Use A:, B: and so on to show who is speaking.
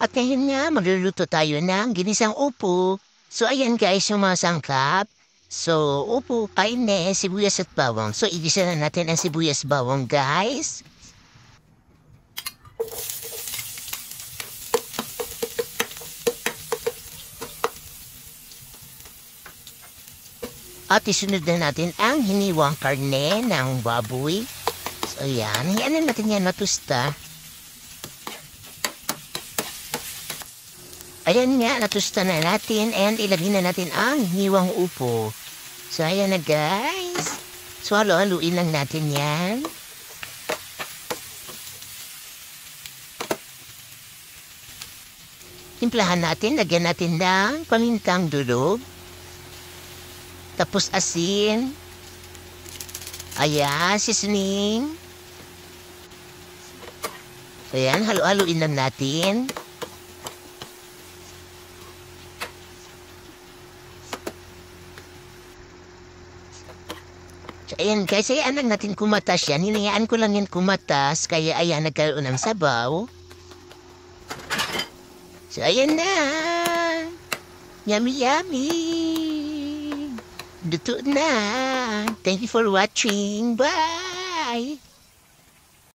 A: At ngayon nga, magluluto tayo ng ginisang upo. So, ayan guys, yung mga sangkap. So, upo, kaine, sibuyas at bawang. So, igisa na natin ang sibuyas bawang, guys. At isunod na natin ang hiniwang karne ng baboy. So, ayan. Hiyan na natin yan matusta. Ayan nga, natusta na natin and ilagay na natin ang hiniwang upo. So, ayan na guys. So, halo-haluin lang natin yan. Timplahan natin, lagyan natin ng pamintang durog. Tapos asin. Ayan, seasoning. Ayan, halo-haluin lang natin. So, ayan guys, ayan lang natin kumatas yan. Hinayaan ko lang yan kumatas, kaya ayan, nagkaroon ng sabaw. So, ayan na. Yummy, yummy. Luto na. Thank you for watching. Bye!